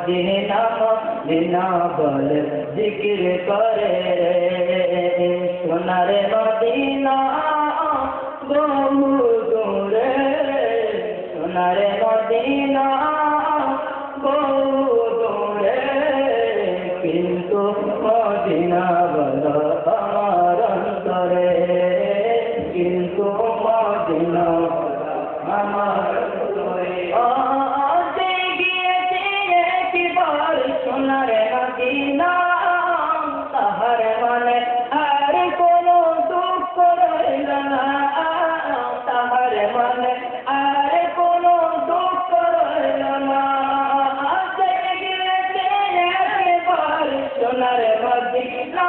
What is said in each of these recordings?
Medina Medina বলে জিকির করে সোনার মদিনা বহু দূরে সোনার মদিনা বহু দূরে কিন্তু মদিনা বলো আমার অন্তরে কিন্তু মদিনা আমার অন্তরে সোনার মদিনা তাহার মনে আর কোনো দুঃখ রইল না তাহার মনে আর কোনো দুঃখ রইল না সোনার মদিনা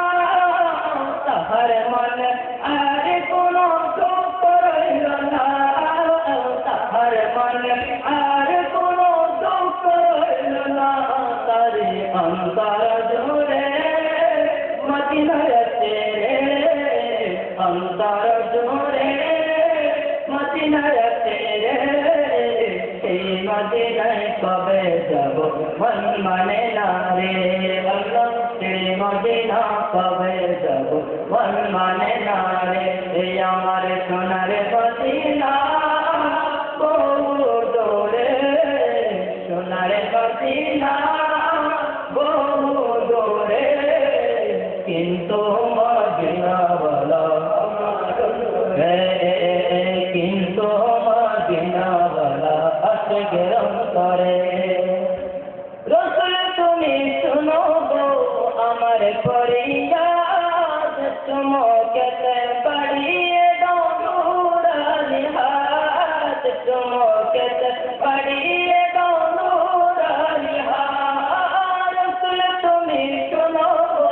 তাহার মনে আর কোনো দুঃখ রইল না তাহার মনে আর কোনো দুঃখ রইল না অন্তর জুড়ে মদিনায় তেরে অন্তর জুড়ে মদিনায় তেরে সেই মদিনায় কবে যাব মন মানে না রে আল্লাহ সেই মদিনা কবে যাব মন মানে না রে এই আমার সোনার মদিনা বহু দূরে সোনার মদিনা বহু দূরে কিন্তু মদিনা বলা কিন্তু মদিনা বলা আশিকের অন্তরে রাসূল তুমি শুনো গো আমার ফরিয়াদ চমকেতে বাড়িয়ে দাও নূরানি হাত চমকেতে বাড়িয়ে দাও নূরানি হাত রাসূল তুমি শুনো গো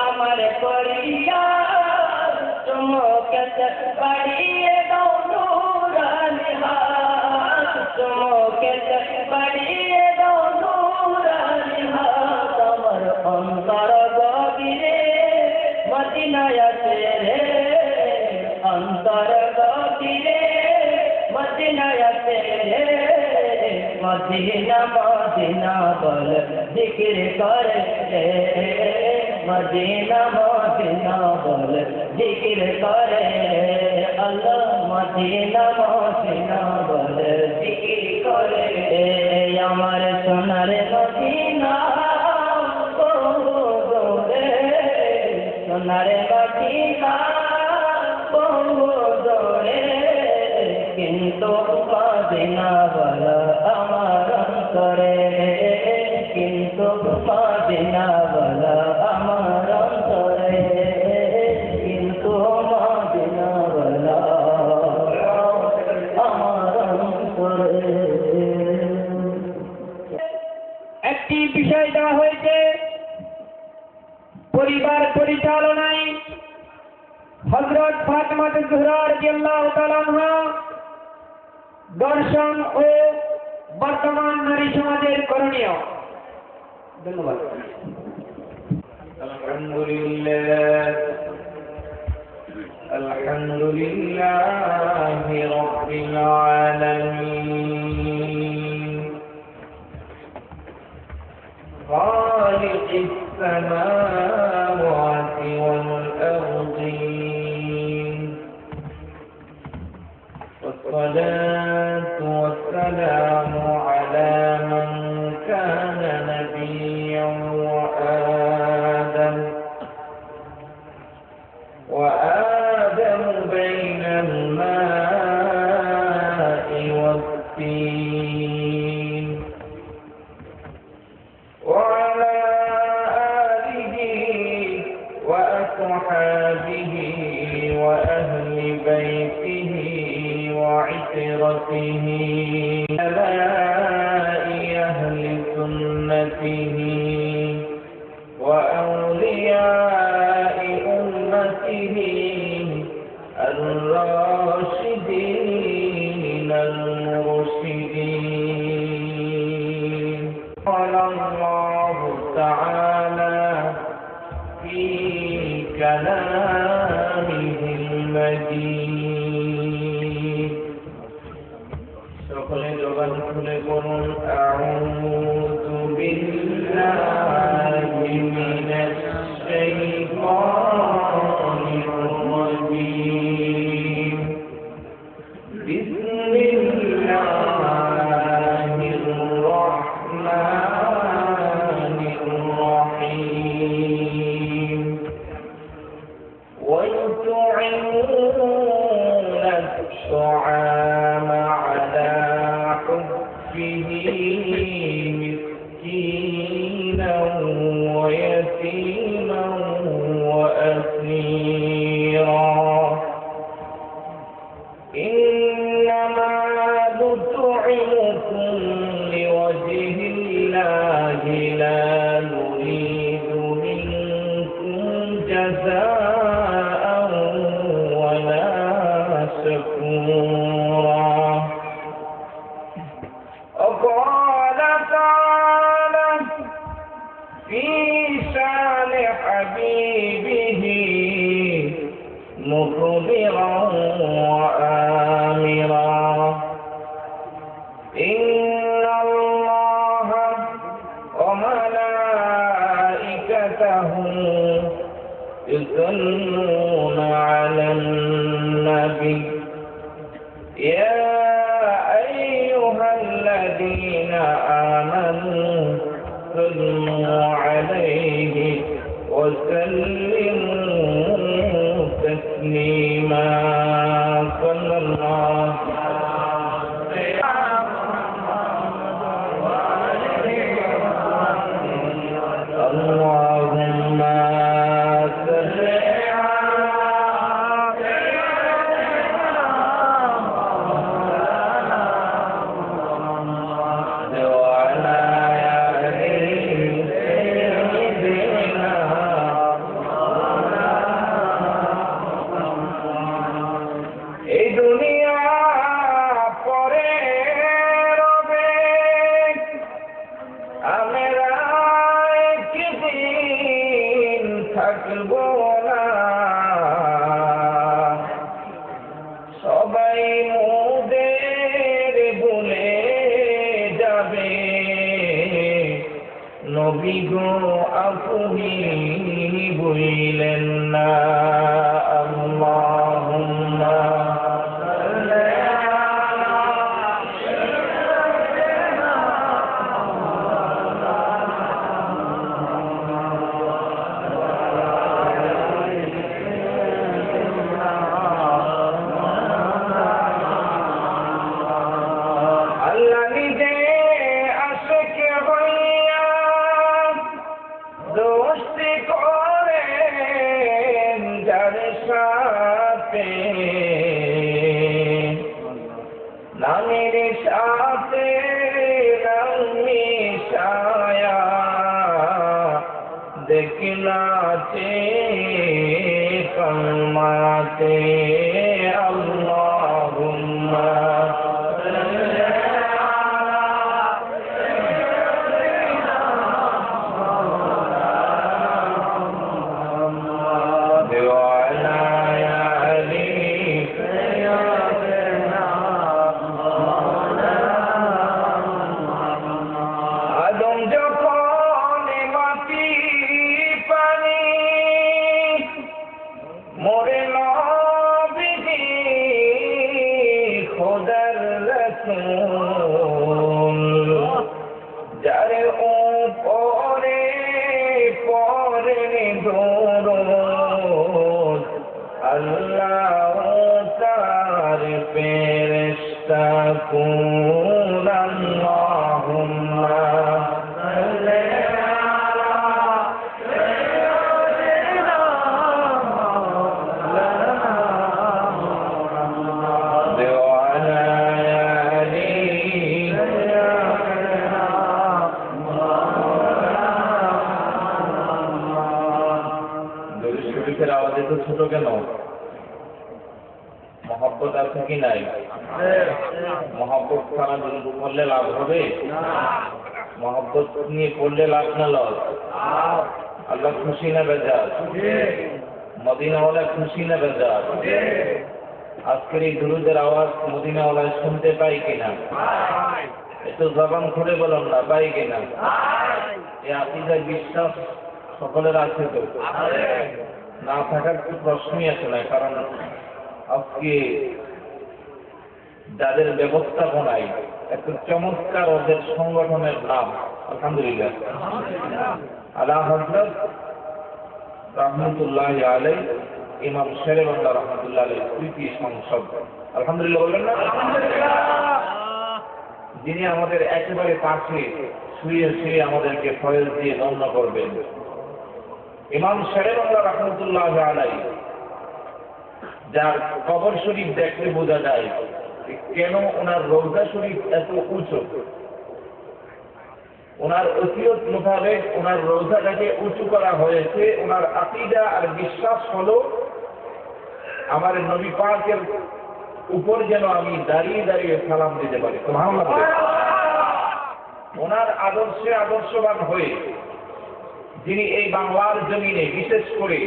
আমার ফরিয়াদ চমকেতে বাড়িয়ে দাও নূরানি হাত চমকেতে বাড়িয়ে দাও নূরানি হাত আমার অন্তর গভীরে মদিনায় তেরে অন্তর গভীরে মদিনায় তেরে মদিনা মদিনা বল জিকির করে মদিনা মদিনা বল জিকির করে আল্লাহ মদিনা মদিনা বল জিকির করে আমার সোনার মদিনা বহু দূরে সোনার মদিনা বহু দূরে কিন্তু মদিনা বলো আমার অন্তরে কিন্তু মদিনা বলো আমার অন্তরে কিন্তু মদিনা বলো আমার অন্তরে একটি বিষয় দেওয়া হয়েছে পরিবার পরিচালনায় হযরত ফাতেমা জোহরা রাদিয়াল্লাহু তাআলা আনহা দর্শন ও বর্তমান নারী সমাজের করণীয়। ধন্যবাদ। আলহামদুলিল্লাহি রাব্বিল আলামিন খালিকিস সামাওয়াতি ওয়াল আরদিন والصلاة والسلام على من كان نبيا وآدم بين الماء والطين وعلى آله وأصحابه وأهل بيته وعترته أهل سنته وأولياء أمته الراشدين المرشدين. قال الله تعالى في كلامه المجيد সকলে জবান খুলে বলুন আউযু বিল্লাহি يتيما وأسيرا إنما نطعمكم لوجه الله لا نريد منكم جزاء ولا شكورا وقال تعالى في شان حبيبه مخبرا وآمرا إن الله وملائكته يصلون على النبي يا أيها الذين آمنوا صلوا عليه وسلموا تسليما صلى الله اللهم صل সবাই মোদের ভুলে যাবে নবী গো আপনি ভুলিলেন না আল্লাহুম্মা নামের সাথে নাম মিশায়া দেখলাতে কলমাতে আল্লাহুম্মা মোরে নবীজি খোদার রাসূল যার উপরে পড়ে দরুদ আল্লাহ তার ফেরেশতা কুল আল্লাহুম্মা আওয়াজ এত ছোট কেন? মহব্বত আছে কি নাই? মহব্বত ছাড়া পড়লে লাভ হবে? মহব্বত নিয়ে পড়লে লাভ না লস? আল্লাহ খুশি না বেজার? মদিনাওয়ালা খুশি না বেজার? আজকের এই দুরুদের আওয়াজ মদিনাওয়ালা শুনতে পাই কিনা? একটু জবান খুলে বলুন না, পাই কিনা? এই আকিদার বিশ্বাস সকলের আছে তো? না থাকার কোনো প্রশ্নই আসে না, কারণ আজকে যাদের ব্যবস্থাপনায় এত চমৎকার ওদের সংগঠনের নাম আলহামদুলিল্লাহ আলা হযরত রাহমাতুল্লাহি আলাইহি ইমাম শেরে বাংলা রাহমাতুল্লাহ আলাইহি তৃতীয় সংসদ আলহামদুলিল্লাহ বললেন না? যিনি আমাদের একেবারে পাশে শুয়ে শুয়ে আমাদেরকে ফয়েজ দিয়ে ধন্য করবেন, ইমাম শেরেবাংলা রহমতুল্লাহ আলাইহি, যার কবর শরীফ দেখলে বোঝা যায় কেন ওনার রওজা শরীফ এত উঁচু। ওনার ওসিয়ত মোতাবেক ওনার রওজাটাকে উঁচু করা হয়েছে। ওনার আকীদা আর বিশ্বাস হলো আমার নবী পাকের উপর যেন আমি দাঁড়িয়ে দাঁড়িয়ে সালাম দিতে পারি। সুবহানাল্লাহ। ওনার আদর্শে আদর্শবান হয়ে যিনি এই বাংলার জমিনে, বিশেষ করে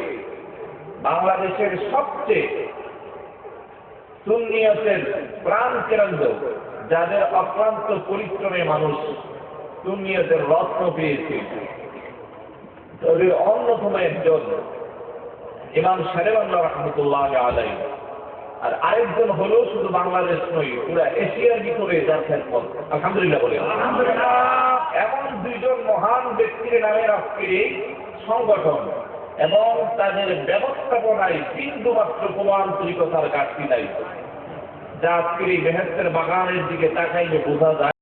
বাংলাদেশের সবচেয়ে সুন্নিয়তের প্রাণ কেন্দ্র, যাদের অক্লান্ত পরিশ্রমে মানুষ সুন্নিয়তের রত্ন পেয়েছে, তাদের অন্যতম একজন ইমাম শেরেবাংলা রহমতুল্লাহ আলাইহি। আর আরেকজন হলো শুধু বাংলাদেশ নয়, পুরো এশিয়ার ভিতরে যার খেদমত, আলহামদুলিল্লাহ বলে। এমন দুইজন মহান ব্যক্তির নামের আজকের এই সংগঠন, এবং তাদের ব্যবস্থাপনায় বিন্দু মাত্র কোনো আন্তরিকতার ঘাটতি নাই, যা আজকের এই বেহেশতের বাগানের দিকে তাকাইলে বোঝা যায়।